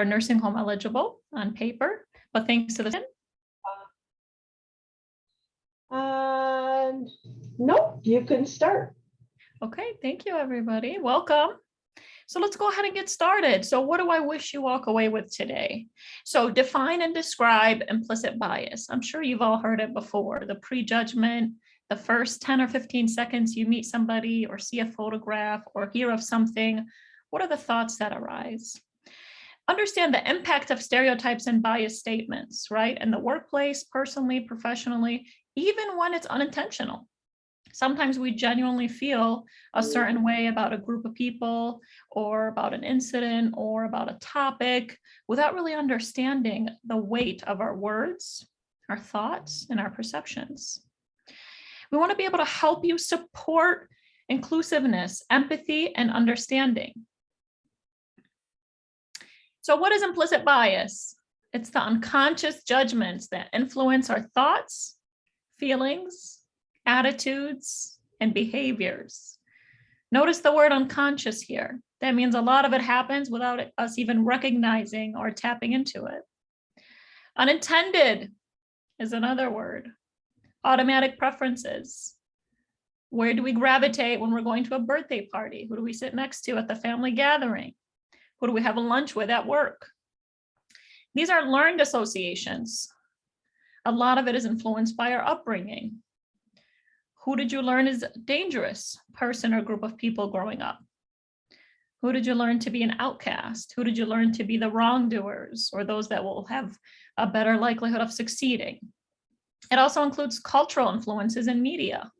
nursing home eligible on paper, but thanks to the no, you can start. Okay, thank you, everybody. Welcome. So let's go ahead and get started. So what do I wish you walk away with today? So define and describe implicit bias. I'm sure you've all heard it before. The prejudgment, the first 10 or 15 seconds you meet somebody or see a photograph or hear of something, what are the thoughts that arise? Understand the impact of stereotypes and bias statements, right? In the workplace, personally, professionally, even when it's unintentional. Sometimes we genuinely feel a certain way about a group of people or about an incident or about a topic without really understanding the weight of our words, our thoughts, and our perceptions. We want to be able to help you support inclusiveness, empathy, and understanding. So what is implicit bias? It's the unconscious judgments that influence our thoughts, feelings, attitudes, and behaviors. Notice the word unconscious here. That means a lot of it happens without us even recognizing or tapping into it. Unintended is another word. Automatic preferences. Where do we gravitate when we're going to a birthday party? Who do we sit next to at the family gathering? Who do we have a lunch with at work? These are learned associations. A lot of it is influenced by our upbringing. Who did you learn is a dangerous person or group of people growing up? Who did you learn to be an outcast? Who did you learn to be the wrongdoers or those that will have a better likelihood of succeeding? It also includes cultural influences in media.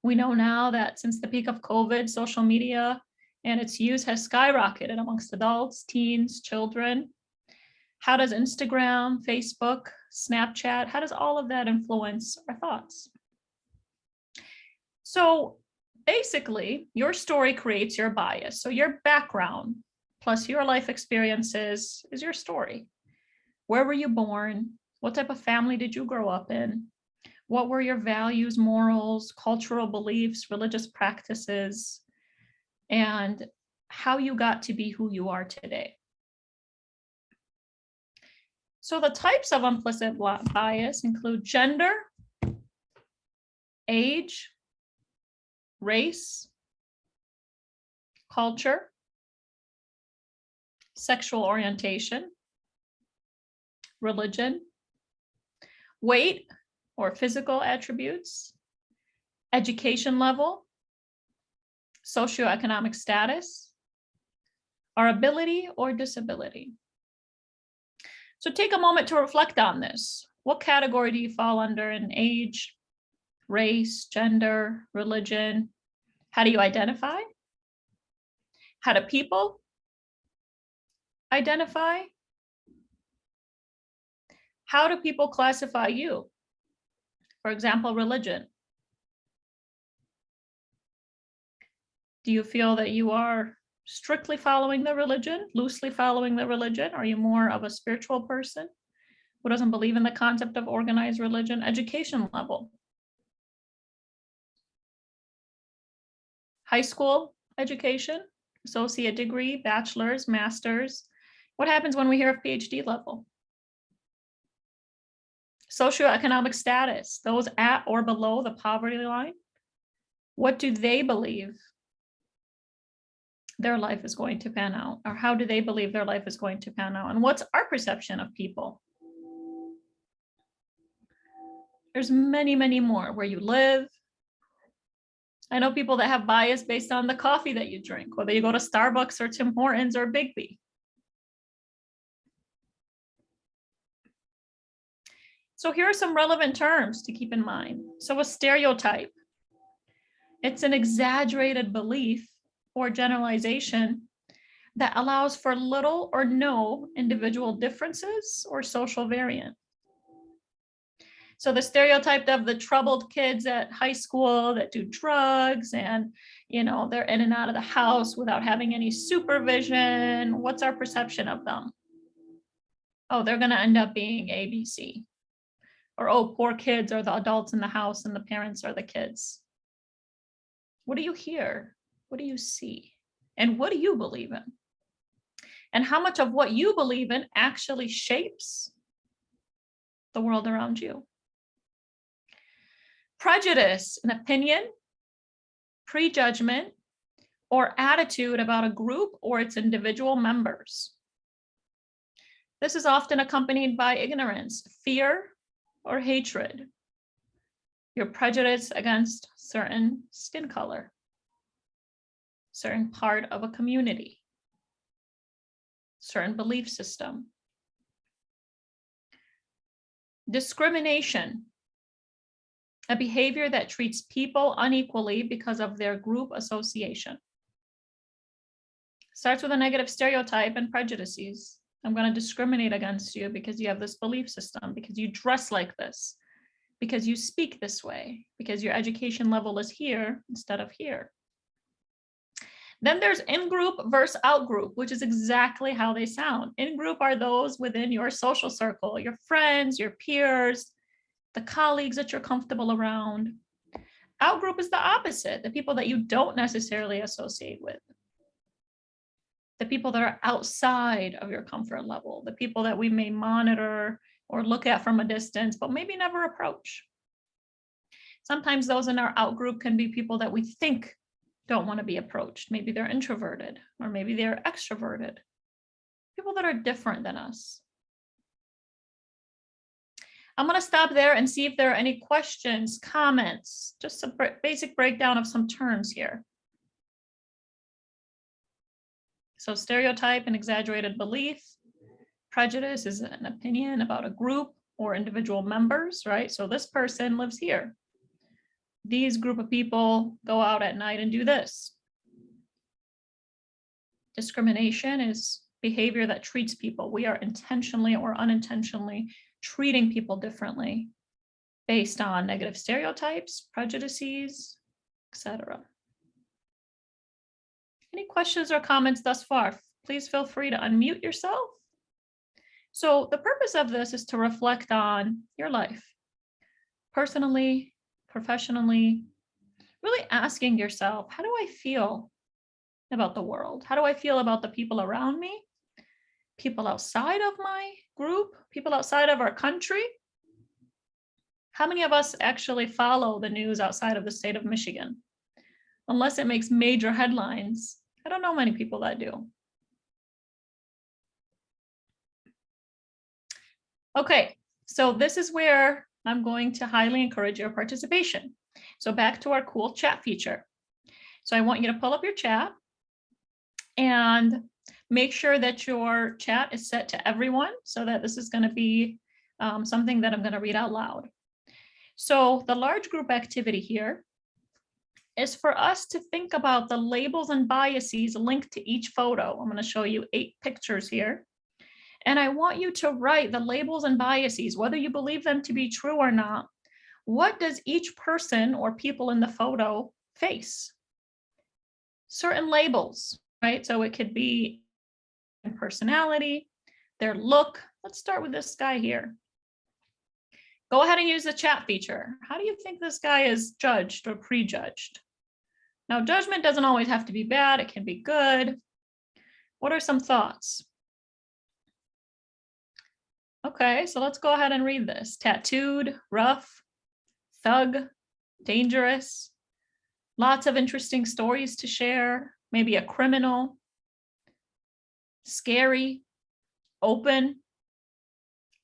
We know now that since the peak of COVID, social media and its use has skyrocketed amongst adults, teens, children. How does Instagram, Facebook, Snapchat, how does all of that influence our thoughts? So basically, your story creates your bias. So your background plus your life experiences is your story. Where were you born? What type of family did you grow up in? What were your values, morals, cultural beliefs, religious practices, and how you got to be who you are today? So the types of implicit bias include gender, age, race, culture, sexual orientation, religion, weight or physical attributes, education level, socioeconomic status, our ability or disability. So take a moment to reflect on this. What category do you fall under in age, race, gender, religion? How do you identify? How do people identify? How do people classify you? For example, religion. Do you feel that you are strictly following the religion, loosely following the religion? Are you more of a spiritual person who doesn't believe in the concept of organized religion? Education level. High school education, associate degree, bachelor's, master's. What happens when we hear of PhD level? Socioeconomic status, those at or below the poverty line. What do they believe their life is going to pan out? Or how do they believe their life is going to pan out? And what's our perception of people? There's many, many more. Where you live. I know people that have bias based on the coffee that you drink, whether you go to Starbucks or Tim Hortons or Bigby. So here are some relevant terms to keep in mind. So a stereotype, it's an exaggerated belief or generalization that allows for little or no individual differences or social variant. So the stereotype of the troubled kids at high school that do drugs and, they're in and out of the house without having any supervision. What's our perception of them? Oh, they're going to end up being ABC. Or, oh, poor kids are the adults in the house and the parents are the kids. What do you hear? What do you see? And what do you believe in? And how much of what you believe in actually shapes the world around you? Prejudice, an opinion, prejudgment, or attitude about a group or its individual members. This is often accompanied by ignorance, fear, or hatred. Your prejudice against certain skin color, certain part of a community, certain belief system. Discrimination, a behavior that treats people unequally because of their group association. Starts with a negative stereotype and prejudices. I'm going to discriminate against you because you have this belief system, because you dress like this, because you speak this way, because your education level is here instead of here. Then there's in-group versus out-group, which is exactly how they sound. In-group are those within your social circle, your friends, your peers, the colleagues that you're comfortable around. Out-group is the opposite, the people that you don't necessarily associate with. The people that are outside of your comfort level, the people that we may monitor or look at from a distance, but maybe never approach. Sometimes those in our out-group can be people that we think don't want to be approached. Maybe they're introverted, or maybe they're extroverted. People that are different than us. I'm going to stop there and see if there are any questions, comments, just a basic breakdown of some terms here. So stereotype and exaggerated belief. Prejudice is an opinion about a group or individual members, right? So this person lives here. These group of people go out at night and do this. Discrimination is behavior that treats people. We are intentionally or unintentionally treating people differently based on negative stereotypes, prejudices, etc. Any questions or comments thus far? Please feel free to unmute yourself. So the purpose of this is to reflect on your life, personally, professionally, really asking yourself, how do I feel about the world? How do I feel about the people around me? People outside of my group, people outside of our country? How many of us actually follow the news outside of the state of Michigan? Unless it makes major headlines, I don't know many people that do. Okay, so this is where I'm going to highly encourage your participation. So back to our cool chat feature. So I want you to pull up your chat and make sure that your chat is set to everyone so that this is going to be something that I'm going to read out loud. So the large group activity here is for us to think about the labels and biases linked to each photo. I'm going to show you 8 pictures here. And I want you to write the labels and biases, whether you believe them to be true or not. What does each person or people in the photo face? Certain labels, right? So it could be personality, their look. Let's start with this guy here. Go ahead and use the chat feature. How do you think this guy is judged or prejudged? Now, judgment doesn't always have to be bad. It can be good. What are some thoughts? Okay, so let's go ahead and read this. Tattooed, rough, thug, dangerous, lots of interesting stories to share, maybe a criminal, scary, open,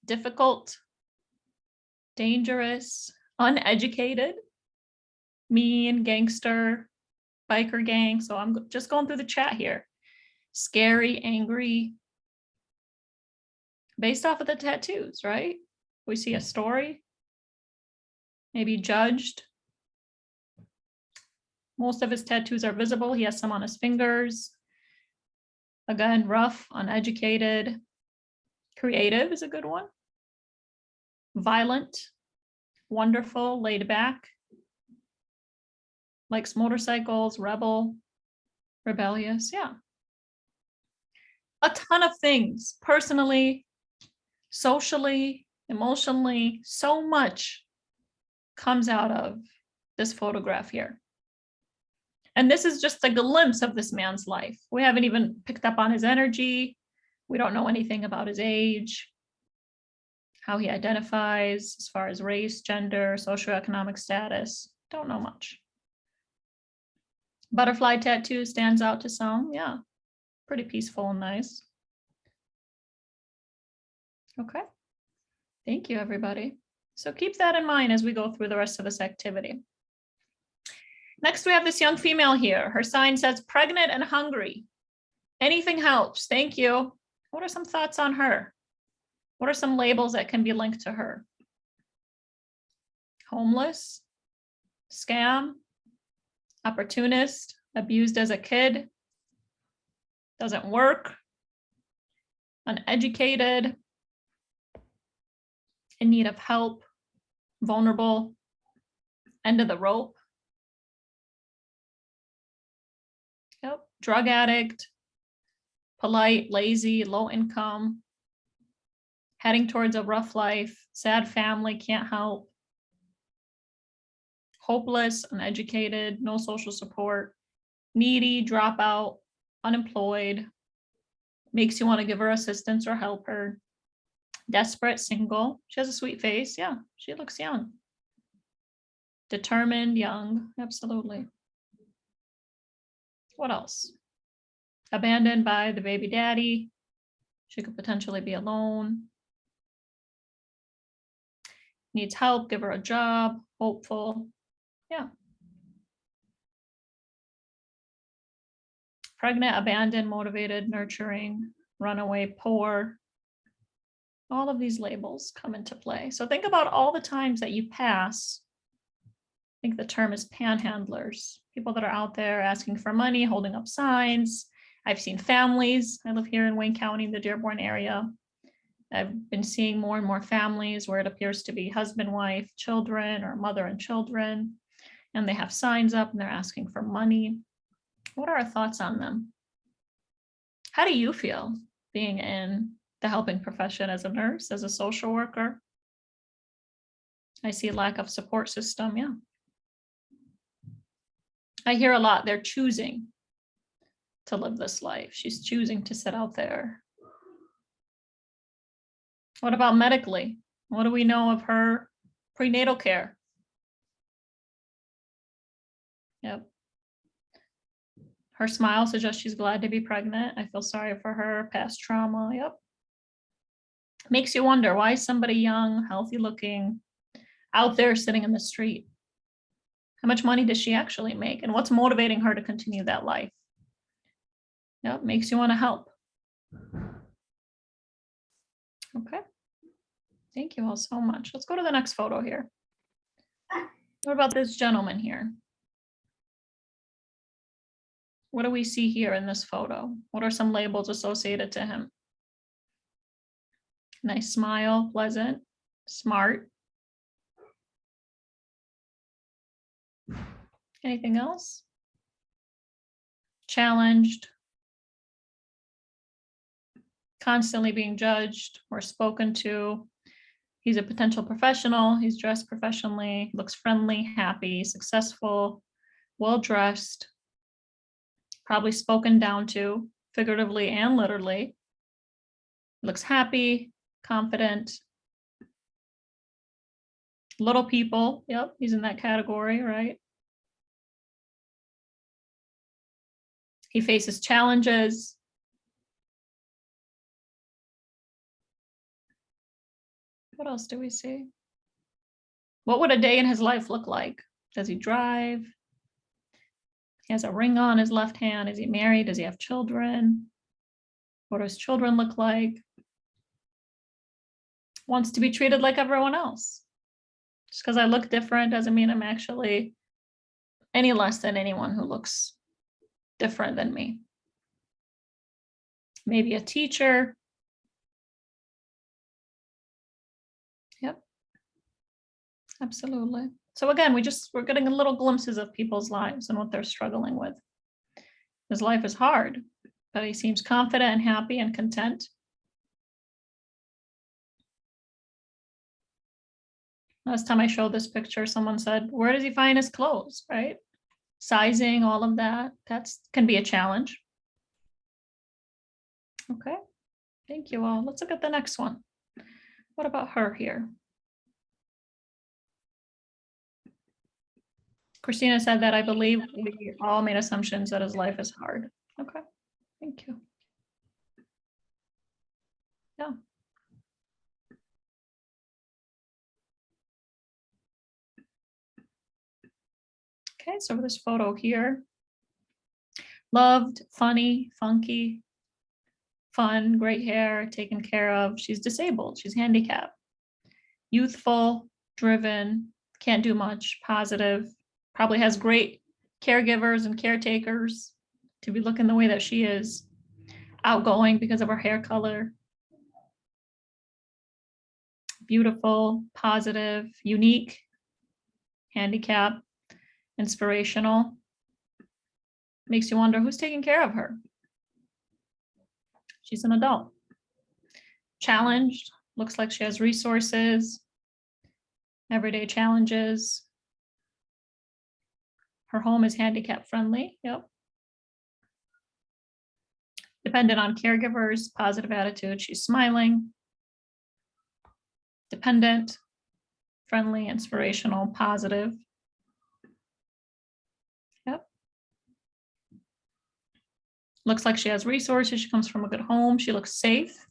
difficult, dangerous, uneducated, mean, gangster, biker gang. So I'm just going through the chat here. Scary, angry, based off of the tattoos, right? We see a story, maybe judged. Most of his tattoos are visible. He has some on his fingers. Again, rough, uneducated. Creative is a good one. Violent, wonderful, laid back. Likes motorcycles, rebel, rebellious, yeah. A ton of things, personally, socially, emotionally, so much comes out of this photograph here. And this is just a glimpse of this man's life. We haven't even picked up on his energy. We don't know anything about his age, how he identifies as far as race, gender, socioeconomic status. Don't know much. Butterfly tattoo stands out to some. Yeah, pretty peaceful and nice. Okay. Thank you, everybody. So keep that in mind as we go through the rest of this activity. Next, we have this young female here. Her sign says pregnant and hungry. Anything helps. Thank you. What are some thoughts on her? What are some labels that can be linked to her? Homeless, scam, opportunist, abused as a kid, doesn't work, uneducated, in need of help, vulnerable, end of the rope. Yep, drug addict, polite, lazy, low income, heading towards a rough life, sad family, can't help, hopeless, uneducated, no social support, needy, dropout, unemployed, makes you want to give her assistance or help her, desperate, single. She has a sweet face. Yeah, she looks young. Determined, young, absolutely. What else? Abandoned by the baby daddy. She could potentially be alone. Needs help, give her a job, hopeful. Yeah. Pregnant, abandoned, motivated, nurturing, runaway, poor. All of these labels come into play. So think about all the times that you pass. I think the term is panhandlers, people that are out there asking for money, holding up signs. I've seen families. I live here in Wayne County, the Dearborn area. I've been seeing more and more families where it appears to be husband, wife, children, or mother and children, and they have signs up and they're asking for money. What are our thoughts on them? How do you feel being in the helping profession as a nurse, as a social worker? I see a lack of support system, yeah. I hear a lot, they're choosing to live this life. She's choosing to sit out there. What about medically? What do we know of her prenatal care? Yep. Her smile suggests she's glad to be pregnant. I feel sorry for her, past trauma, yep. Makes you wonder, why is somebody young, healthy looking, out there sitting in the street? How much money does she actually make? And what's motivating her to continue that life? Yep, makes you want to help. Okay. Thank you all so much. Let's go to the next photo here. What about this gentleman here? What do we see here in this photo? What are some labels associated to him? Nice smile, pleasant, smart. Anything else? Challenged, constantly being judged or spoken to. He's a potential professional. He's dressed professionally, looks friendly, happy, successful, well-dressed, probably spoken down to, figuratively and literally. Looks happy, confident. Little people, yep, he's in that category, right? He faces challenges. What else do we see? What would a day in his life look like? Does he drive? He has a ring on his left hand. Is he married? Does he have children? What do his children look like? Wants to be treated like everyone else. Just because I look different doesn't mean I'm actually any less than anyone who looks different than me. Maybe a teacher. Yep. Absolutely. So again, we're getting a little glimpses of people's lives and what they're struggling with. His life is hard, but he seems confident and happy and content. Last time I showed this picture, someone said, where does he find his clothes, right? sizing, all of that. Can be a challenge. Okay, thank you all. Let's look at the next one. What about her here? Christina said that I believe we all made assumptions that his life is hard. Okay, thank you. Yeah. Okay, so this photo here. Loved, funny, funky, fun, great hair, taken care of. She's disabled, she's handicapped. Youthful, driven, can't do much, positive, probably has great caregivers and caretakers to be looking the way that she is. Outgoing because of her hair color. Beautiful, positive, unique, handicapped, inspirational. Makes you wonder who's taking care of her. She's an adult. Challenged, looks like she has resources, everyday challenges. Her home is handicap friendly. Yep. Dependent on caregivers, positive attitude. She's smiling. Dependent, friendly, inspirational, positive. Yep. Looks like she has resources. She comes from a good home. She looks safe.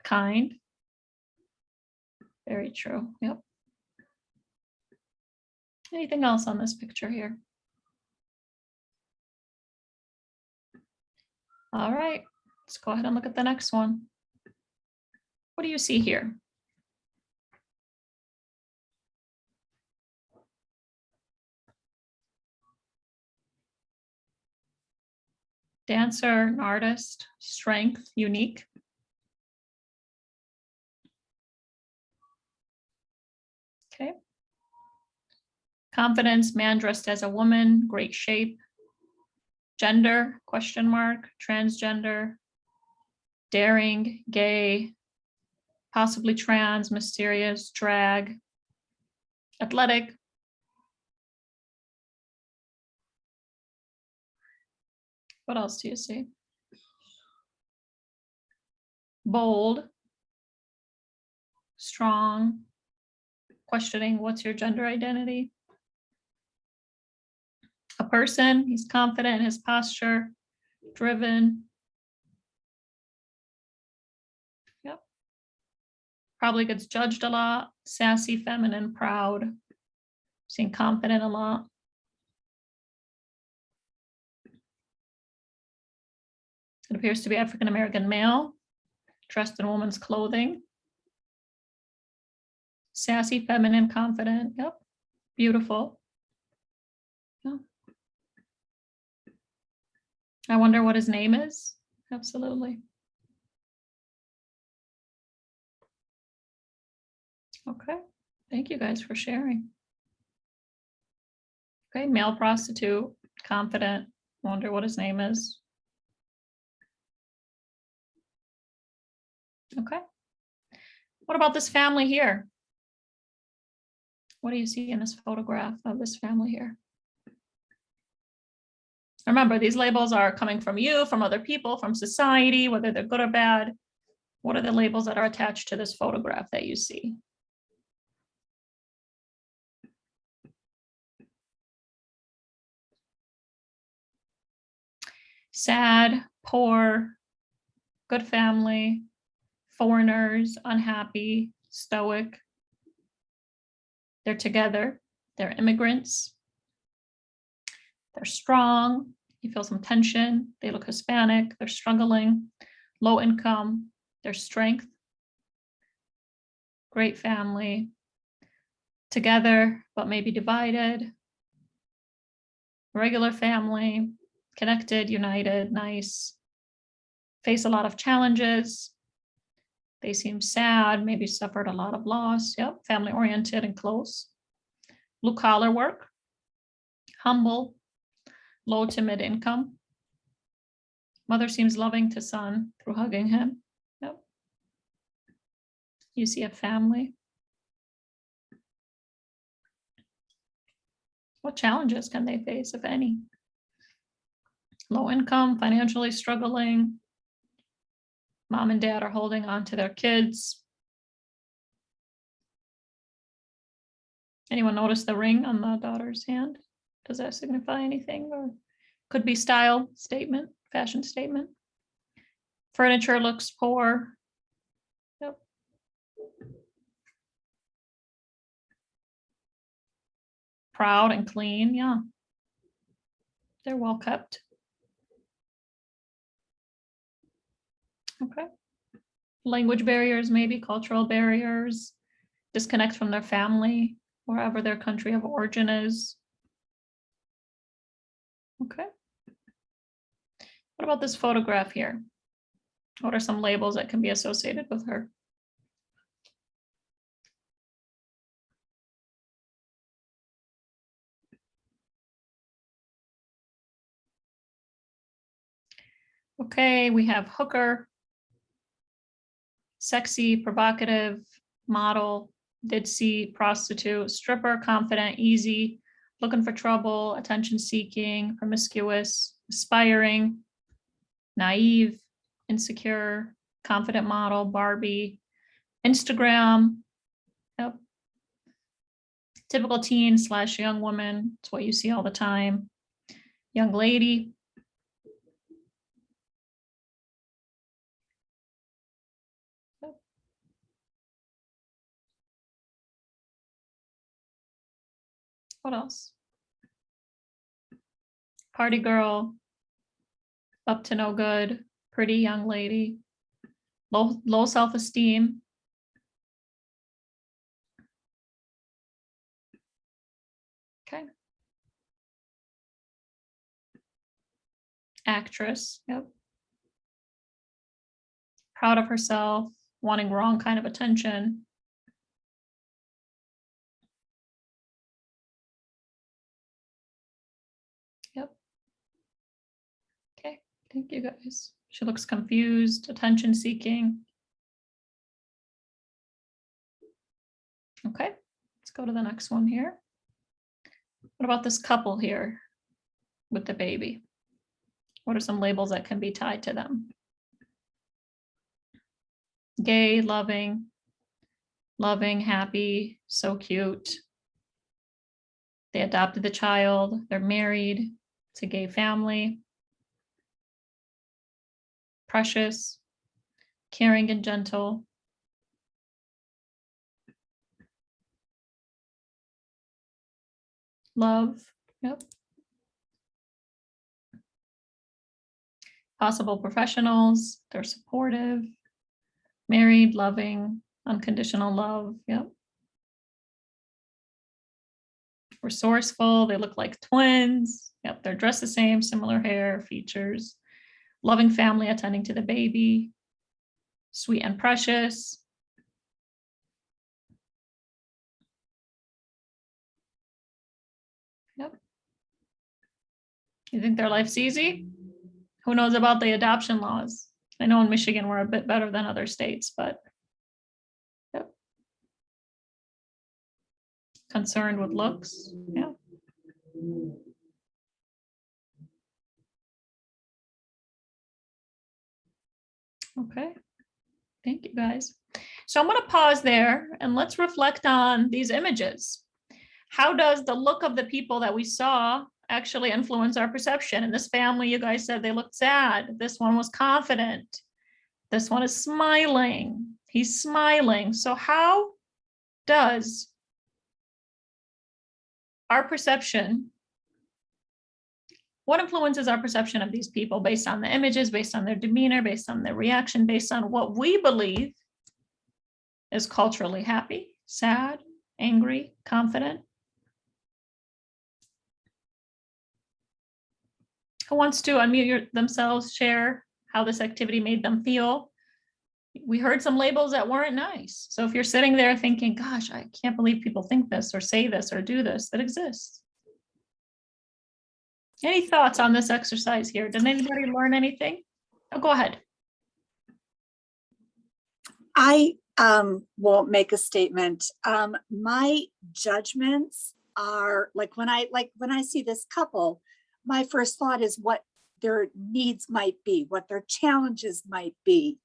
Kind. Very true. Yep. Anything else on this picture here? All right, let's go ahead and look at the next one. What do you see here? Dancer, an artist, strength, unique. Okay. Confidence, man dressed as a woman, great shape. Gender, question mark, transgender. Daring, gay, possibly trans, mysterious, drag. Athletic. What else do you see? Bold, strong, questioning what's your gender identity. A person, he's confident in his posture, driven. Yep. Probably gets judged a lot, sassy, feminine, proud. Seen confident a lot. It appears to be African-American male, dressed in woman's clothing. Sassy, feminine, confident. Yep. Beautiful. Yeah. I wonder what his name is. Absolutely. Okay. Thank you guys for sharing. Okay, male prostitute, confident. Wonder what his name is. Okay. What about this family here? What do you see in this photograph of this family here? Remember, these labels are coming from you, from other people, from society, whether they're good or bad. What are the labels that are attached to this photograph that you see? Sad, poor, good family, foreigners, unhappy, stoic. They're together, they're immigrants. They're strong, you feel some tension. They look Hispanic, they're struggling, low income, their strength. Great family, together, but maybe divided. Regular family, connected, united, nice. Face a lot of challenges. They seem sad, maybe suffered a lot of loss. Yep, family oriented and close. Blue collar work, humble, low to mid income. Mother seems loving to son through hugging him. Yep. You see a family. What challenges can they face, if any? Low income, financially struggling. Mom and dad are holding on to their kids. Anyone notice the ring on the daughter's hand? Does that signify anything? Or could be style statement, fashion statement. Furniture looks poor. Yep. Proud and clean, yeah. They're well kept. Okay. Language barriers, maybe cultural barriers, disconnect from their family, wherever their country of origin is. Okay. What about this photograph here? What are some labels that can be associated with her? Okay, we have hooker, sexy, provocative, model, ditzy, prostitute, stripper, confident, easy, looking for trouble, attention seeking, promiscuous, aspiring, naive, insecure, confident model, Barbie, Instagram, yep. Typical teen / young woman, it's what you see all the time. Young lady. Yep. What else? Party girl, up to no good, pretty young lady, low self-esteem. Okay. Actress, yep. Proud of herself, wanting wrong kind of attention. Yep. Okay, thank you guys. She looks confused, attention seeking. Okay, let's go to the next one here. What about this couple here with the baby? What are some labels that can be tied to them? Gay, loving, happy, so cute. They adopted the child, they're married, it's a gay family. Precious, caring and gentle. Love, yep. Possible professionals, they're supportive. Married, loving, unconditional love, yep. Resourceful, they look like twins. Yep, they're dressed the same, similar hair, features. Loving family, attending to the baby. Sweet and precious. Yep. You think their life's easy? Who knows about the adoption laws? I know in Michigan we're a bit better than other states, but yep. Concerned with looks, yeah. Okay, thank you guys. So I'm going to pause there and let's reflect on these images. How does the look of the people that we saw actually influence our perception? In this family, you guys said they looked sad. This one was confident. This one is smiling. He's smiling. So how does our perception, what influences our perception of these people based on the images, based on their demeanor, based on their reaction, based on what we believe is culturally happy, sad, angry, confident? Who wants to unmute themselves, share how this activity made them feel? We heard some labels that weren't nice. So if you're sitting there thinking, gosh, I can't believe people think this or say this or do this, that exists. Any thoughts on this exercise here? Did anybody learn anything? Oh, go ahead. I will make a statement. My judgments are like when I see this couple, my first thought is what their needs might be, what their challenges might be,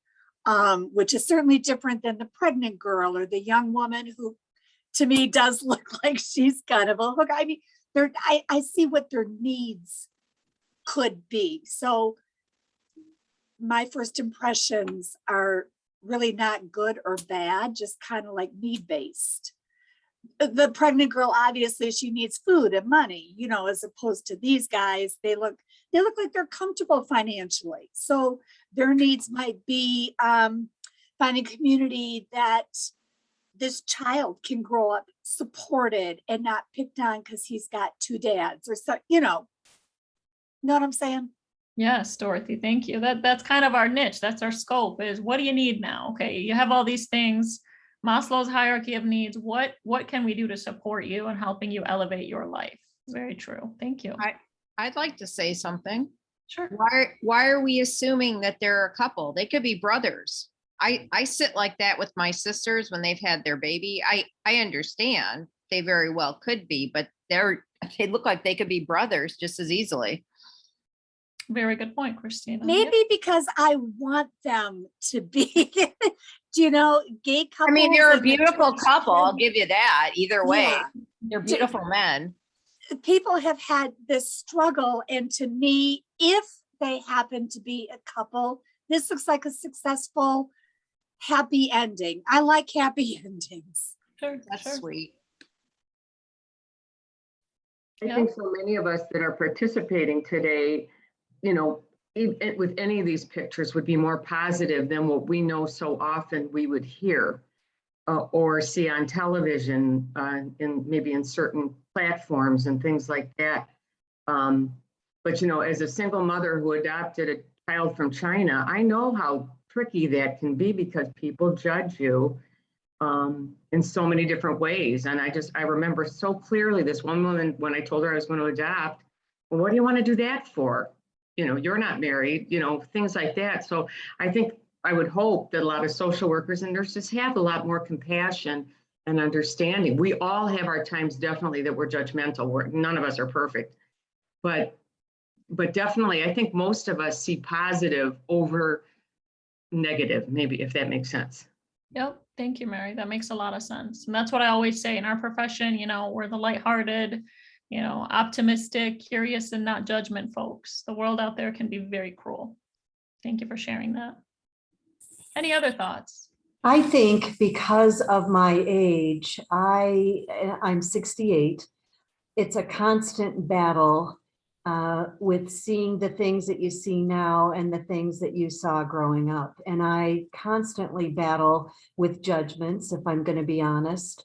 which is certainly different than the pregnant girl or the young woman who to me does look like she's kind of a hook. I mean, I see what their needs could be. So my first impressions are really not good or bad, just kind of like need-based. The pregnant girl, obviously she needs food and money, you know, as opposed to these guys, they look like they're comfortable financially. So their needs might be finding community that this child can grow up supported and not picked on because he's got two dads or so, you know what I'm saying? Yes, Dorothy, thank you. That's kind of our niche. That's our scope is what do you need now? Okay, you have all these things, Maslow's hierarchy of needs. What can we do to support you and helping you elevate your life? Very true. Thank you. I'd like to say something. Sure. Why are we assuming that they're a couple? They could be brothers. I sit like that with my sisters when they've had their baby. I understand they very well could be, but they look like they could be brothers just as easily. Very good point, Christina. Maybe because I want them to be, you know, gay couples. I mean, they're a and the beautiful church couple. I'll and- give you that. Either way, Yeah. they're beautiful men. People have had this struggle, and to me, if they happen to be a couple, this looks like a successful, happy ending. I like happy endings. Sure, That's sure. sweet. I think so many of us that are participating today, you know, with any of these pictures would be more positive than what we know so often we would hear or see on television maybe in certain platforms and things like that. But, you know, as a single mother who adopted a child from China, I know how tricky that can be because people judge you in so many different ways. And I remember so clearly this one woman, when I told her I was going to adopt, well, what do you want to do that for? You know, you're not married, you know, things like that. So I think I would hope that a lot of social workers and nurses have a lot more compassion and understanding. We all have our times, definitely, that we're judgmental. None of us are perfect, but definitely, I think most of us see positive over negative, maybe, if that makes sense. Yep. Thank you, Mary. That makes a lot of sense. And that's what I always say in our profession, you know, we're the lighthearted, you know, optimistic, curious, and not judgment folks. The world out there can be very cruel. Thank you for sharing that. Any other thoughts? I think because of my age, I'm 68. It's a constant battle with seeing the things that you see now and the things that you saw growing up. And I constantly battle with judgments, if I'm going to be honest.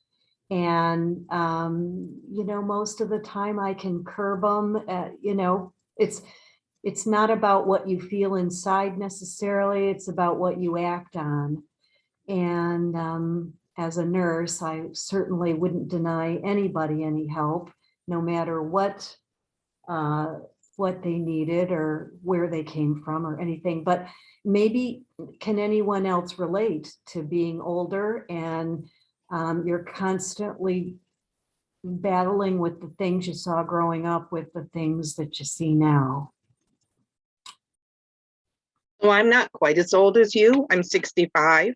And, you know, most of the time I can curb them. You know, it's not about what you feel inside necessarily. It's about what you act on. And as a nurse, I certainly wouldn't deny anybody any help, no matter what they needed or where they came from or anything. But maybe can anyone else relate to being older and you're constantly battling with the things you saw growing up with the things that you see now? Well, I'm not quite as old as you. I'm 65,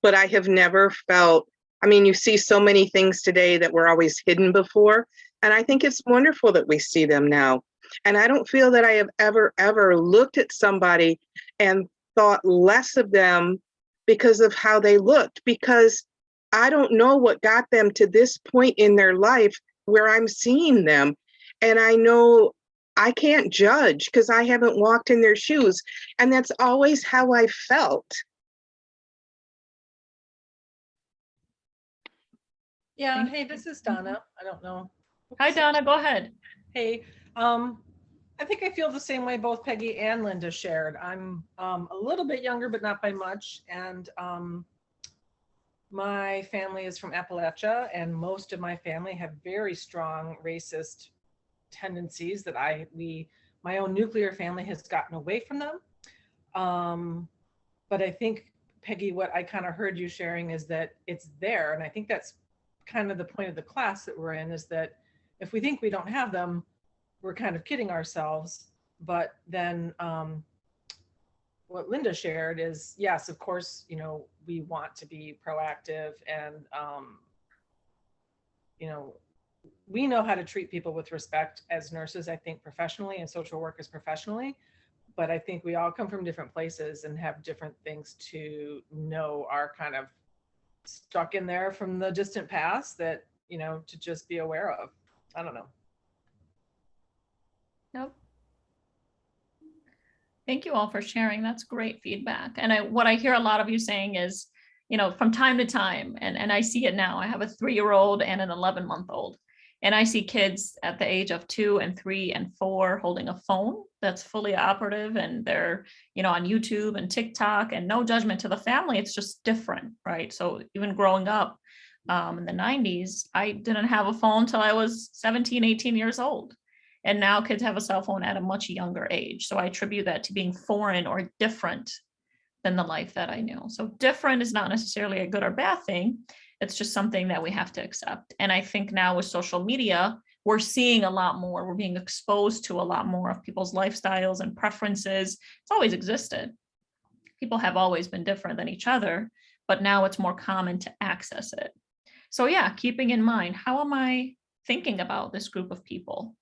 but I have never felt, I mean, you see so many things today that were always hidden before. And I think it's wonderful that we see them now. And I don't feel that I have ever looked at somebody and thought less of them because of how they looked, because I don't know what got them to this point in their life where I'm seeing them. And I know I can't judge because I haven't walked in their shoes. And that's always how I felt. Yeah, hey, this is Donna. I don't know. Hi, Donna, go ahead. Hey, I think I feel the same way both Peggy and Linda shared. I'm a little bit younger, but not by much. And my family is from Appalachia, and most of my family have very strong racist tendencies that my own nuclear family has gotten away from them. But I think, Peggy, what I kind of heard you sharing is that it's there. And I think that's kind of the point of the class that we're in, is that If we think we don't have them, we're kind of kidding ourselves. But then what Linda shared is, yes, of course, you know, we want to be proactive and, you know, we know how to treat people with respect as nurses, I think professionally, and social workers professionally. But I think we all come from different places and have different things to know are kind of stuck in there from the distant past that, you know, to just be aware of. I don't know. Nope. Thank you all for sharing. That's great feedback. And what I hear a lot of you saying is, you know, from time to time, and I see it now, I have a 3-year-old and an 11-month-old. And I see kids at the age of 2 and 3 and 4 holding a phone that's fully operative, and they're, you know, on YouTube and TikTok, and no judgment to the family. It's just different, right? So even growing up in the 90s, I didn't have a phone till I was 17, 18 years old. And now kids have a cell phone at a much younger age. So I attribute that to being foreign or different than the life that I knew. So different is not necessarily a good or bad thing. It's just something that we have to accept. And I think now with social media, we're seeing a lot more. We're being exposed to a lot more of people's lifestyles and preferences. It's always existed. People have always been different than each other, but now it's more common to access it. So yeah, keeping in mind, how am I thinking about this group of people?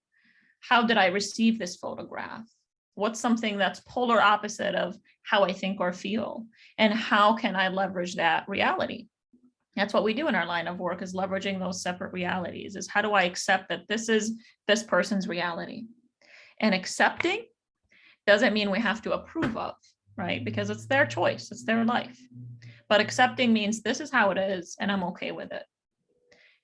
How did I receive this photograph? What's something that's polar opposite of how I think or feel? And how can I leverage that reality? That's what we do in our line of work, is leveraging those separate realities. Is how do I accept that this is this person's reality? And accepting doesn't mean we have to approve of, right? Because it's their choice, it's their life. But accepting means this is how it is, and I'm okay with it.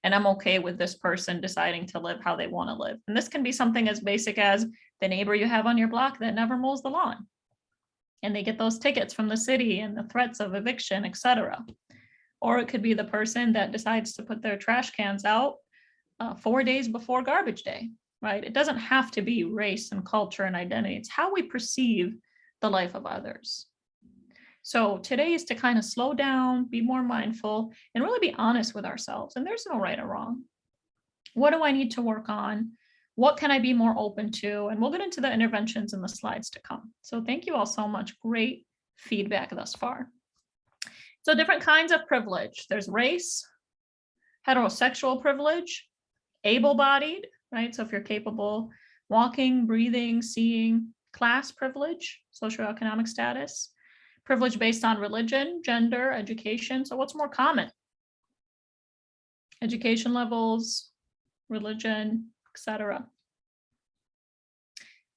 And I'm okay with this person deciding to live how they want to live. And this can be something as basic as the neighbor you have on your block that never mows the lawn, and they get those tickets from the city and the threats of eviction, etc. Or it could be the person that decides to put their trash cans out 4 days before garbage day, right? It doesn't have to be race and culture and identity. It's how we perceive the life of others. So today is to kind of slow down, be more mindful, and really be honest with ourselves. And there's no right or wrong. What do I need to work on? What can I be more open to? And we'll get into the interventions in the slides to come. So thank you all so much. Great feedback thus far. So different kinds of privilege. There's race, heterosexual privilege, able-bodied, right? So if you're capable, walking, breathing, seeing, class privilege, socioeconomic status, privilege based on religion, gender, education. So what's more common? Education levels, religion, etc.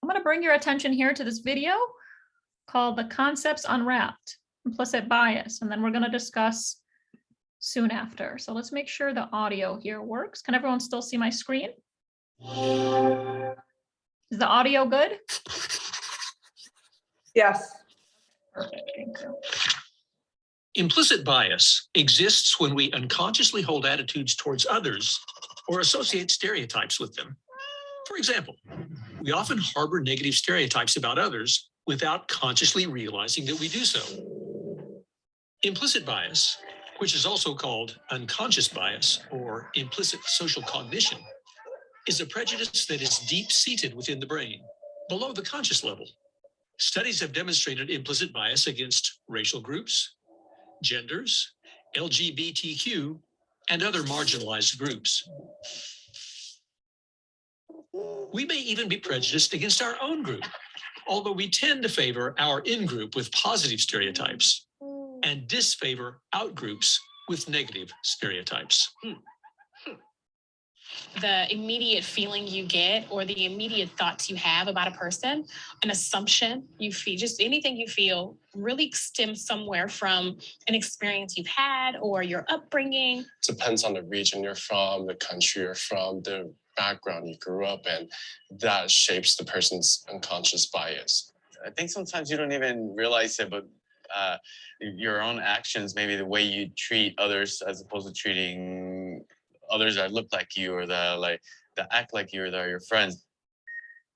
I'm going to bring your attention here to this video called The Concepts Unwrapped, Implicit Bias, and then we're going to discuss soon after. So let's make sure the audio here works. Can everyone still see my screen? Is the audio good? Yes. Perfect, thank you. Implicit bias exists when we unconsciously hold attitudes towards others or associate stereotypes with them. For example, we often harbor negative stereotypes about others without consciously realizing that we do so. Implicit bias, which is also called unconscious bias or implicit social cognition, is a prejudice that is deep-seated within the brain, below the conscious level. Studies have demonstrated implicit bias against racial groups, genders, LGBTQ, and other marginalized groups. We may even be prejudiced against our own group, although we tend to favor our in-group with positive stereotypes and disfavor out-groups with negative stereotypes. The immediate feeling you get or the immediate thoughts you have about a person, an assumption you feel, just anything you feel really stems somewhere from an experience you've had or your upbringing. Depends on the region you're from, the country you're from, the background you grew up in. That shapes the person's unconscious bias. I think sometimes you don't even realize it, but your own actions, maybe the way you treat others as opposed to treating others that look like you or that act like you or that are your friends.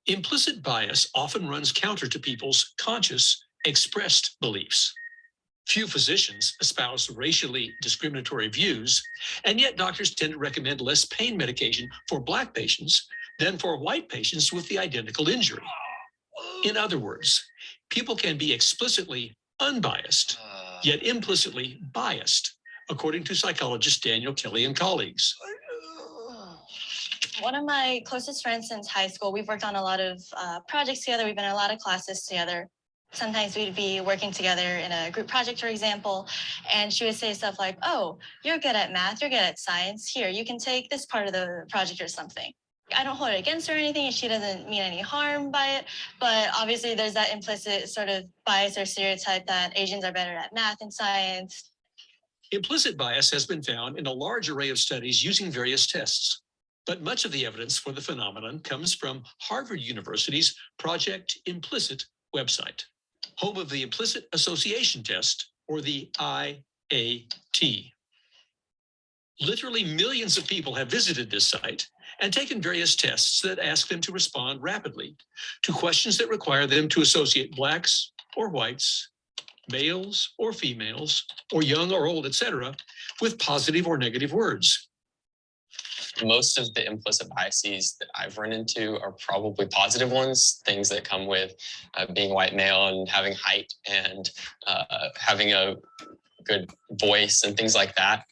Implicit bias often runs counter to people's conscious, expressed beliefs. Few physicians espouse racially discriminatory views, and yet doctors tend to recommend less pain medication for Black patients than for white patients with the identical injury. In other words, people can be explicitly unbiased, yet implicitly biased, according to psychologist Daniel Kelly and colleagues. One of my closest friends since high school, we've worked on a lot of projects together. We've been in a lot of classes together. Sometimes we'd be working together in a group project, for example, and she would say stuff like, oh, you're good at math, you're good at science. Here, you can take this part of the project or something. I don't hold it against her or anything, and she doesn't mean any harm by it. But obviously, there's that implicit sort of bias or stereotype that Asians are better at math and science. Implicit bias has been found in a large array of studies using various tests. But much of the evidence for the phenomenon comes from Harvard University's Project Implicit website, home of the Implicit Association Test, or the IAT. Literally millions of people have visited this site and taken various tests that ask them to respond rapidly to questions that require them to associate Blacks or whites, males or females, or young or old, etc., with positive or negative words. Most of the implicit biases that I've run into are probably positive ones, things that come with being white male and having height and having a good voice and things like that.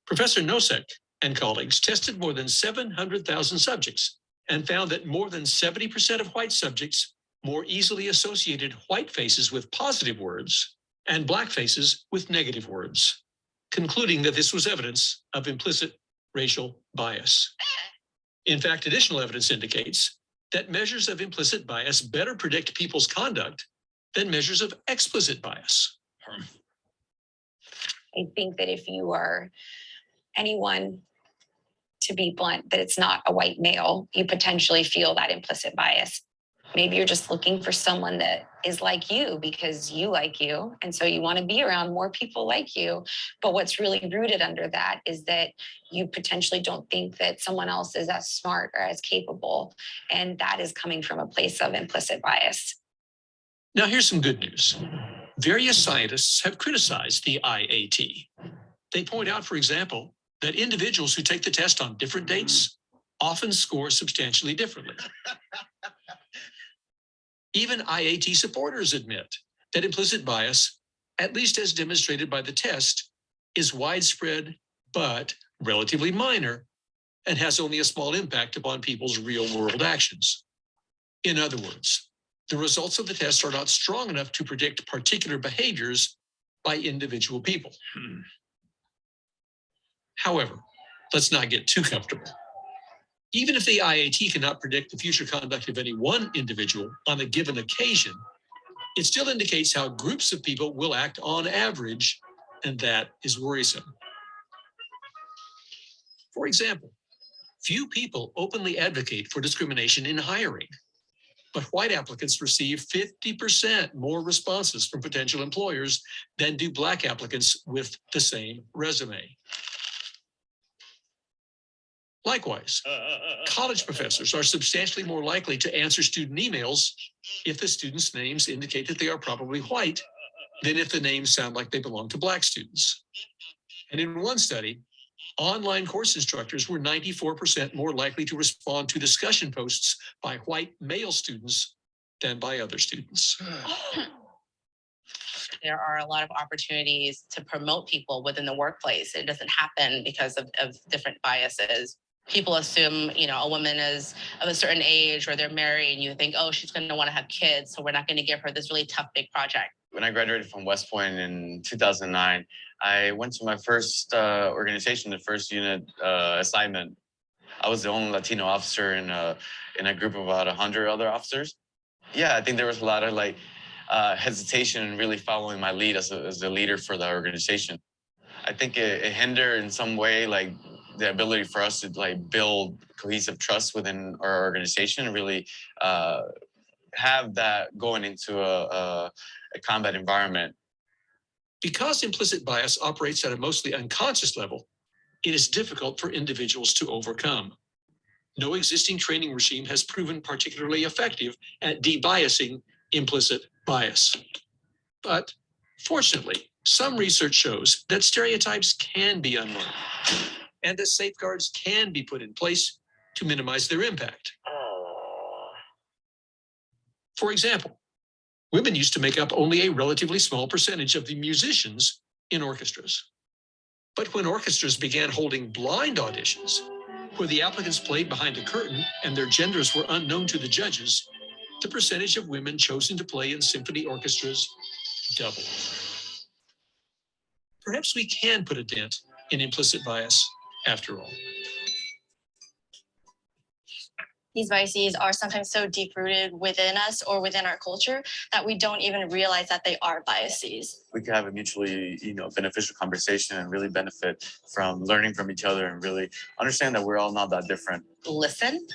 Professor Nosek and colleagues tested more than 700,000 subjects and found that more than 70% of white subjects more easily associated white faces with positive words and Black faces with negative words, concluding that this was evidence of implicit racial bias. In fact, additional evidence indicates that measures of implicit bias better predict people's conduct than measures of explicit bias. I think that if you are anyone, to be blunt, that it's not a white male, you potentially feel that implicit bias. Maybe you're just looking for someone that is like you because you like you. And so you want to be around more people like you. But what's really rooted under that is that you potentially don't think that someone else is as smart or as capable. And that is coming from a place of implicit bias. Now, here's some good news. Various scientists have criticized the IAT. They point out, for example, that individuals who take the test on different dates often score substantially differently. Even IAT supporters admit that implicit bias, at least as demonstrated by the test, is widespread but relatively minor and has only a small impact upon people's real-world actions. In other words, the results of the test are not strong enough to predict particular behaviors by individual people. However, let's not get too comfortable. Even if the IAT cannot predict the future conduct of any one individual on a given occasion, it still indicates how groups of people will act on average, and that is worrisome. For example, few people openly advocate for discrimination in hiring, but white applicants receive 50% more responses from potential employers than do Black applicants with the same resume. Likewise, college professors are substantially more likely to answer student emails if the students' names indicate that they are probably white than if the names sound like they belong to Black students. And in one study, online course instructors were 94% more likely to respond to discussion posts by white male students than by other students. There are a lot of opportunities to promote people within the workplace. It doesn't happen because of different biases. People assume, a woman is of a certain age or they're married and you think, oh, she's going to want to have kids, so we're not going to give her this really tough, big project. When I graduated from West Point in 2009, I went to my first organization, the first unit assignment. I was the only Latino officer in a group of about 100 other officers. Yeah, I think there was a lot of hesitation in really following my lead as the leader for the organization. I think it hindered in some way, the ability for us to build cohesive trust within our organization and really have that going into a combat environment. Because implicit bias operates at a mostly unconscious level, it is difficult for individuals to overcome. No existing training regime has proven particularly effective at debiasing implicit bias. But Fortunately, some research shows that stereotypes can be unlearned and that safeguards can be put in place to minimize their impact. For example, women used to make up only a relatively small percentage of the musicians in orchestras. But when orchestras began holding blind auditions, where the applicants played behind a curtain and their genders were unknown to the judges, the percentage of women chosen to play in symphony orchestras doubled. Perhaps we can put a dent in implicit bias after all. These biases are sometimes so deep-rooted within us or within our culture that we don't even realize that they are biases. We could have a mutually, beneficial conversation and really benefit from learning from each other and really understand that we're all not that different. Listen,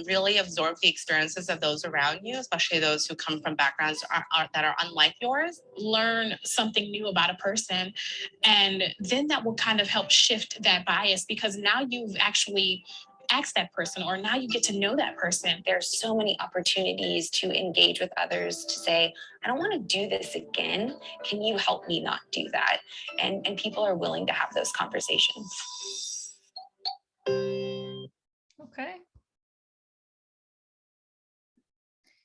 really absorb the experiences of those around you, especially those who come from backgrounds that are unlike yours. Learn something new about a person, and then that will kind of help shift that bias, because now you've actually ask that person, or now you get to know that person. There's so many opportunities to engage with others, to say, I don't want to do this again. Can you help me not do that? And people are willing to have those conversations. Okay.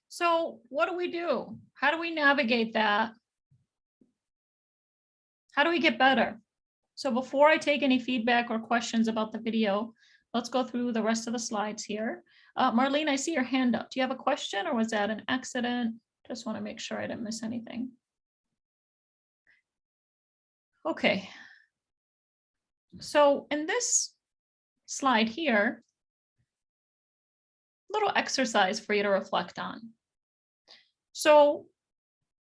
So what do? How do we navigate that? How do we get better? So before I take any feedback or questions about the video, let's go through the rest of the slides here. Marlene, I see your hand up. Do you have a question, or was that an accident? Just want to make sure I didn't miss anything. Okay. So in this slide here, little exercise for you to reflect on. So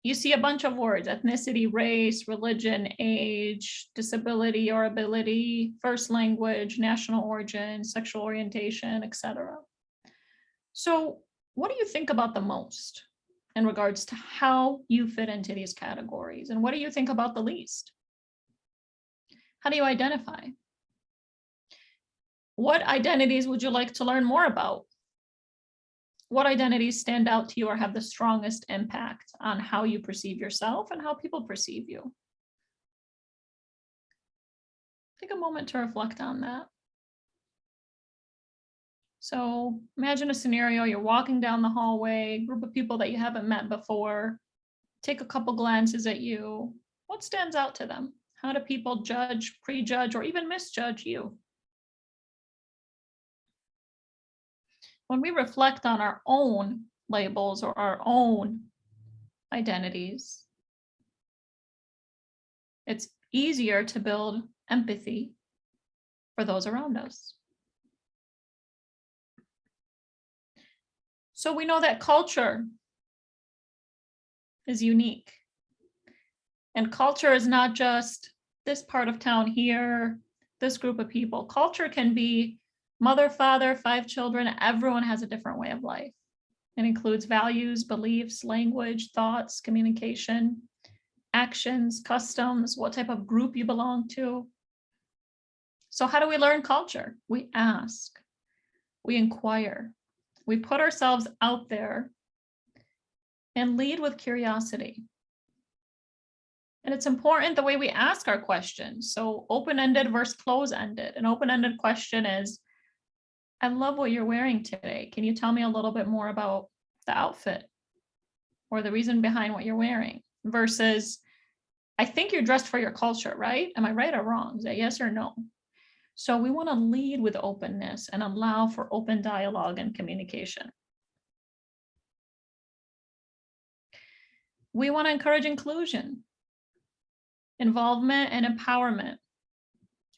you see a bunch of words: ethnicity, race, religion, age, disability or ability, first language, national origin, sexual orientation, etc. So what do you think about the most in regards to how you fit into these categories? And what do you think about the least? How do you identify? What identities would you like to learn more about? What identities stand out to you or have the strongest impact on how you perceive yourself and how people perceive you? Take a moment to reflect on that. So imagine a scenario: you're walking down the hallway, group of people that you haven't met before, take a couple glances at you. What stands out to them? How do people judge, prejudge, or even misjudge you? When we reflect on our own labels or our own identities, it's easier to build empathy for those around us. So we know that culture is unique. And culture is not just this part of town here, this group of people. Culture can be mother, father, 5 children. Everyone has a different way of life. It includes values, beliefs, language, thoughts, communication, actions, customs, what type of group you belong to. So how do we learn culture? We ask, we inquire, we put ourselves out there and lead with curiosity. And it's important the way we ask our questions. So open-ended versus close-ended. An open-ended question is, I love what you're wearing today. Can you tell me a little bit more about the outfit or the reason behind what you're wearing? Versus, I think you're dressed for your culture, right? Am I right or wrong? Is that yes or no? So we want to lead with openness and allow for open dialogue and communication. We want to encourage inclusion, involvement, and empowerment,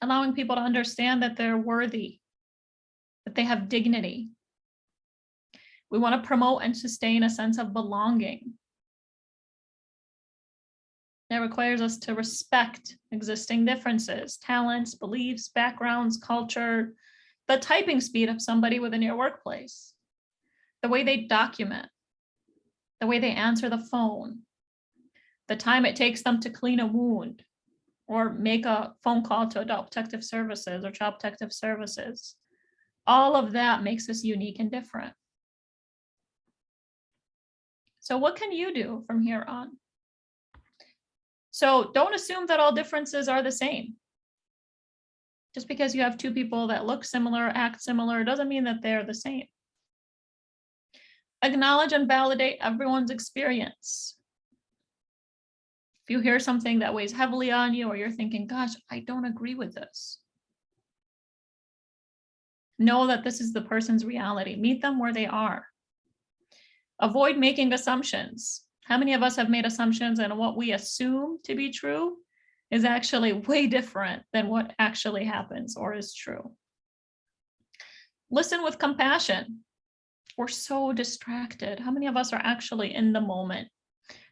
allowing people to understand that they're worthy, that they have dignity. We want to promote and sustain a sense of belonging. That requires us to respect existing differences, talents, beliefs, backgrounds, culture, the typing speed of somebody within your workplace, the way they document, the way they answer the phone, the time it takes them to clean a wound or make a phone call to Adult Protective Services or Child Protective Services. All of that makes us unique and different. So what can you do from here on? So don't assume that all differences are the same. Just because you have two people that look similar, act similar, doesn't mean that they're the same. Acknowledge and validate everyone's experience. If you hear something that weighs heavily on you, or you're thinking, gosh, I don't agree with this, know that this is the person's reality. Meet them where they are. Avoid making assumptions. How many of us have made assumptions, and what we assume to be true is actually way different than what actually happens or is true? Listen with compassion. We're so distracted. How many of us are actually in the moment?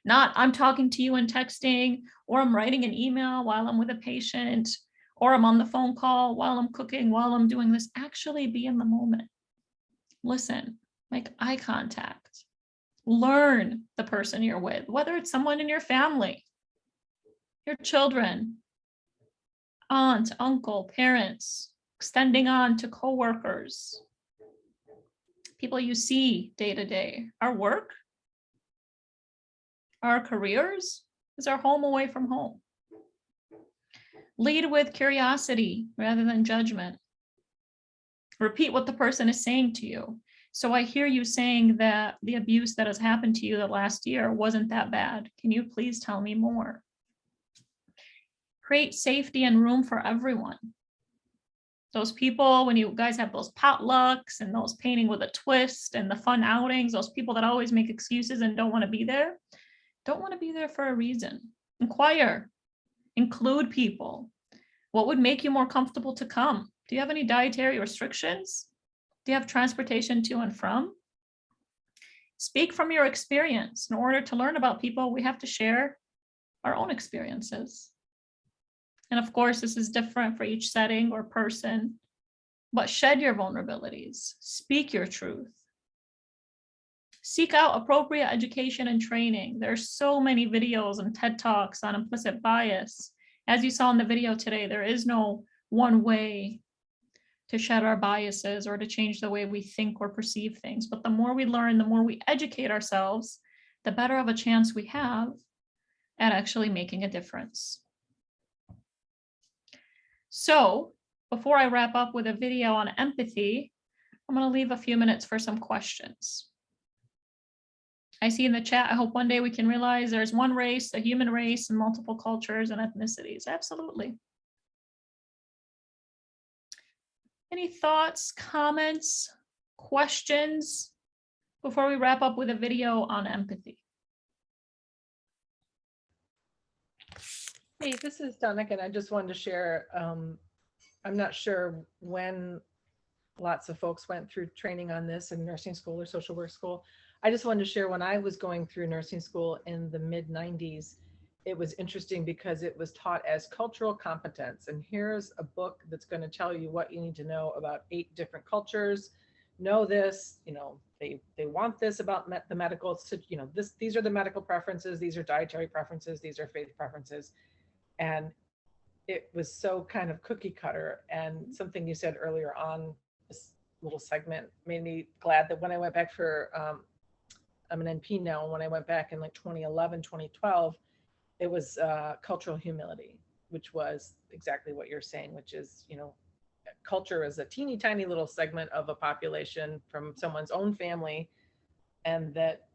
Not, I'm talking to you and texting, or I'm writing an email while I'm with a patient, or I'm on the phone call while I'm cooking, while I'm doing this. Actually be in the moment. Listen, make eye contact. Learn the person you're with, whether it's someone in your family, your children, aunt, uncle, parents, extending on to coworkers, people you see day to day. Our work, our careers is our home away from home. Lead with curiosity rather than judgment. Repeat what the person is saying to you. So I hear you saying that the abuse that has happened to you the last year wasn't that bad. Can you please tell me more? Create safety and room for everyone. Those people, when you guys have those potlucks and those painting with a twist and the fun outings, those people that always make excuses and don't want to be there for a reason. Inquire, include people. What would make you more comfortable to come? Do you have any dietary restrictions? Do you have transportation to and from? Speak from your experience. In order to learn about people, we have to share our own experiences. And of course, this is different for each setting or person, but shed your vulnerabilities, speak your truth. Seek out appropriate education and training. There's so many videos and TED Talks on implicit bias. As you saw in the video today, there is no one way to shed our biases or to change the way we think or perceive things. But the more we learn, the more we educate ourselves, the better of a chance we have at actually making a difference. So before I wrap up with a video on empathy, I'm going to leave a few minutes for some questions. I see in the chat, I hope one day we can realize there's one race, a human race, and multiple cultures and ethnicities. Absolutely. Any thoughts, comments, questions before we wrap up with a video on empathy? Hey, this is Donica, and I just wanted to share, I'm not sure when lots of folks went through training on this in nursing school or social work school. I just wanted to share when I was going through nursing school in the mid-90s, it was interesting because it was taught as cultural competence. And here's a book that's going to tell you what you need to know about 8 different cultures. Know this, you know, they want this about the medical, you know, these are the medical preferences, these are dietary preferences, these are faith preferences. And it was so kind of cookie cutter. And something you said earlier on this little segment made me glad that when I went back for, I'm an NP now, and when I went back in like 2011, 2012, it was cultural humility, which was exactly what you're saying, which is, you know, culture is a teeny tiny little segment of a population from someone's own family. And that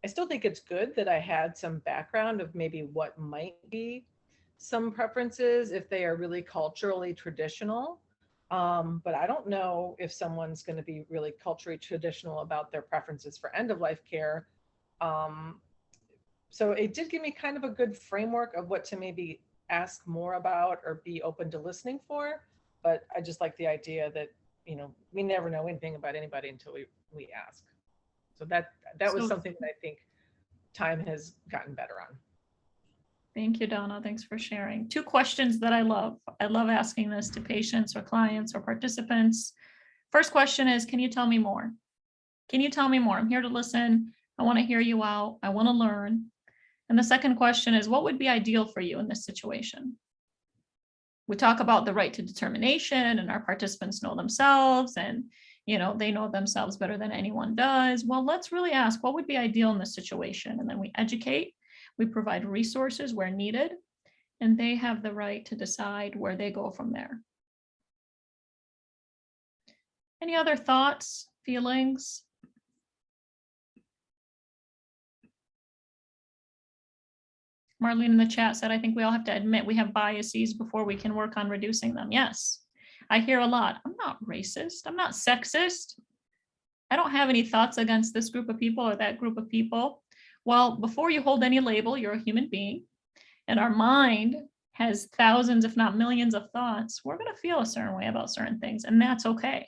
I still think it's good that I had some background of maybe what might be some preferences if they are really culturally traditional. But I don't know if someone's going to be really culturally traditional about their preferences for end of life care. So it did give me kind of a good framework of what to maybe ask more about or be open to listening for. But I just like the idea that, you know, we never know anything about anybody until we ask. So that was something that I think time has gotten better on. Thank you, Donna. Thanks for sharing. 2 questions that I love. I love asking this to patients or clients or participants. First question is, can you tell me more? Can you tell me more? I'm here to listen. I want to hear you out. I want to learn. And the second question is, what would be ideal for you in this situation? We talk about the right to determination, and our participants know themselves, and you know, they know themselves better than anyone does. Well, let's really ask, what would be ideal in this situation? And then we educate. We provide resources where needed, and they have the right to decide where they go from there. Any other thoughts, feelings? Marlene in the chat said, I think we all have to admit we have biases before we can work on reducing them. Yes, I hear a lot. I'm not racist. I'm not sexist. I don't have any thoughts against this group of people or that group of people. Well, before you hold any label, you're a human being, and our mind has thousands, if not millions of thoughts. We're going to feel a certain way about certain things, and that's okay.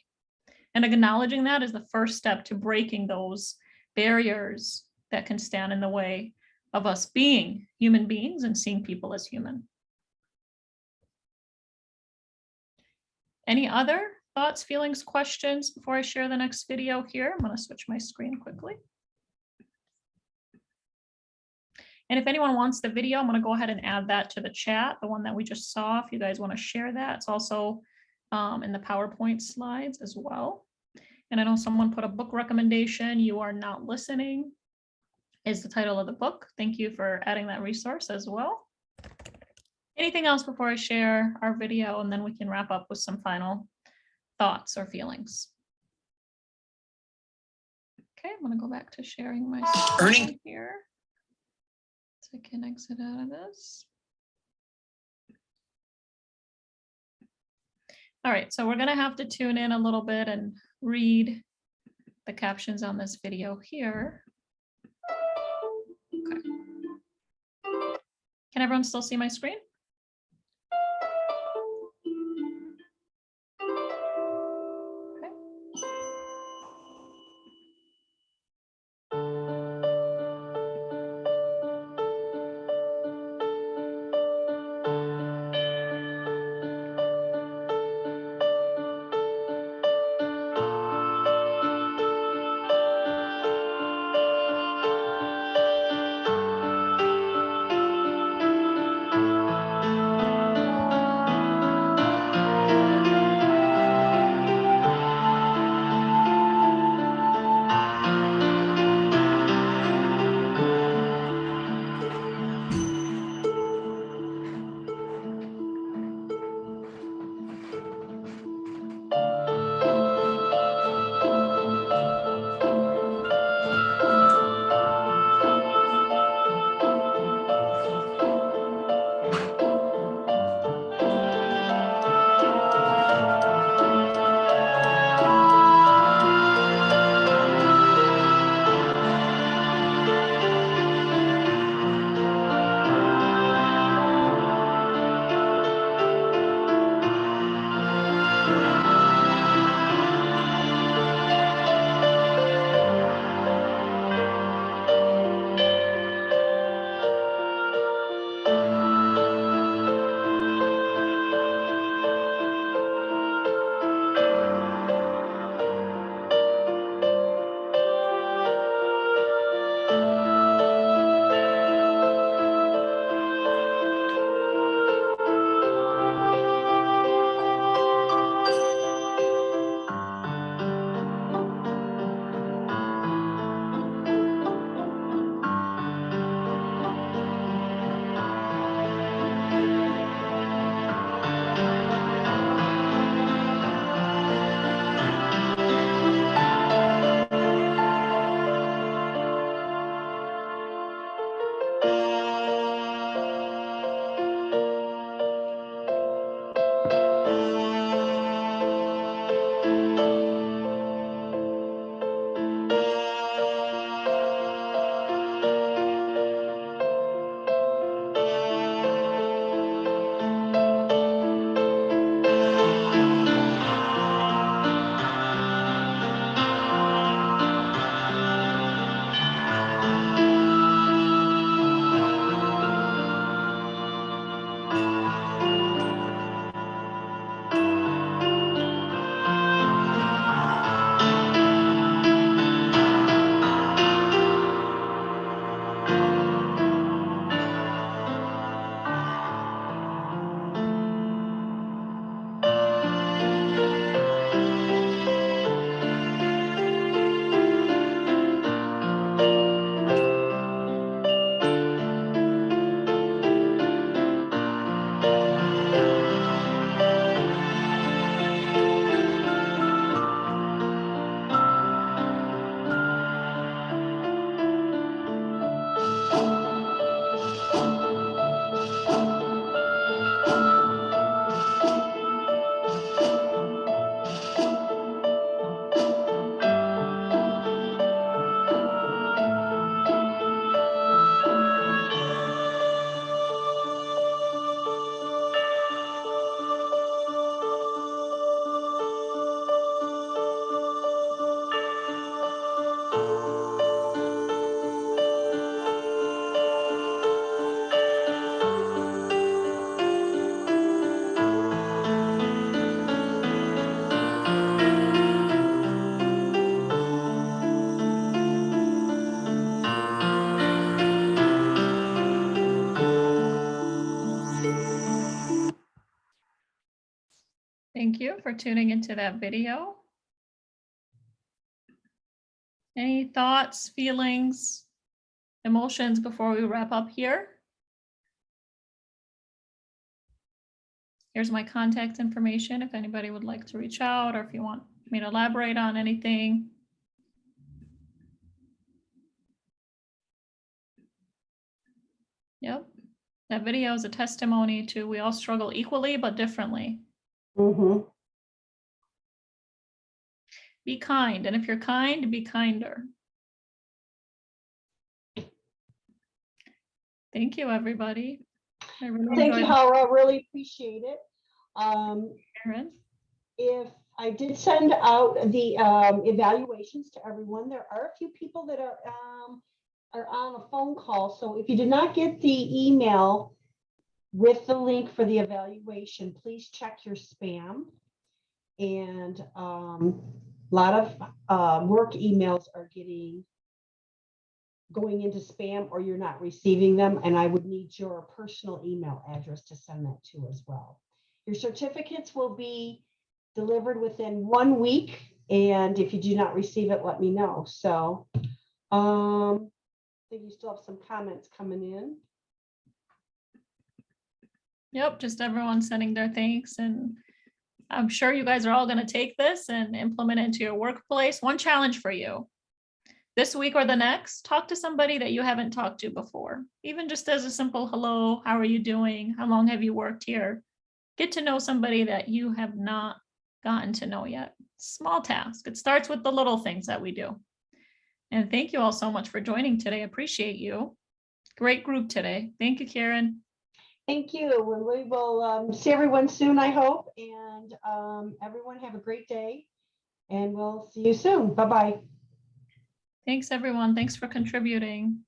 And acknowledging that is the first step to breaking those barriers that can stand in the way of us being human beings and seeing people as human. Any other thoughts, feelings, questions before I share the next video here? I'm going to switch my screen quickly. And if anyone wants the video, I'm going to go ahead and add that to the chat, the one that we just saw. If you guys want to share that, it's also in the PowerPoint slides as well. And I know someone put a book recommendation. You Are Not Listening is the title of the book. Thank you for adding that resource as well. Anything else before I share our video, and then we can wrap up with some final thoughts or feelings? Okay, I'm going to go back to sharing my screen here. So I can exit out of this. All right, so we're going to have to tune in a little bit and read the captions on this video here. Okay. Can everyone still see my screen? Okay. Thank you for tuning into that video. Any thoughts, feelings, emotions before we wrap up here? Here's my contact information if anybody would like to reach out or if you want me to elaborate on anything. Yep, that video is a testimony to we all struggle equally but differently. Mhm. Be kind, and if you're kind, be kinder. Thank you, everybody. I really Thank you, enjoyed Howard. Really appreciate it. Karen. If I did send out the evaluations to everyone, there are a few people that are on a phone call. So if you did not get the email with the link for the evaluation, please check your spam. And a lot of work emails are going into spam, or you're not receiving them. And I would need your personal email address to send that to as well. Your certificates will be delivered within 1 week. And if you do not receive it, let me know. So I think you still have some comments coming in. Yep, just everyone sending their thanks. And I'm sure you guys are all going to take this and implement it into your workplace. One challenge for you. This week or the next, talk to somebody that you haven't talked to before. Even just as a simple hello, how are you doing? How long have you worked here? Get to know somebody that you have not gotten to know yet. Small task. It starts with the little things that we do. And thank you all so much for joining today. Appreciate you. Great group today. Thank you, Karen. Thank you. And we will see everyone soon, I hope. And everyone have a great day. And we'll see you soon. Bye-bye. Thanks, everyone. Thanks for contributing.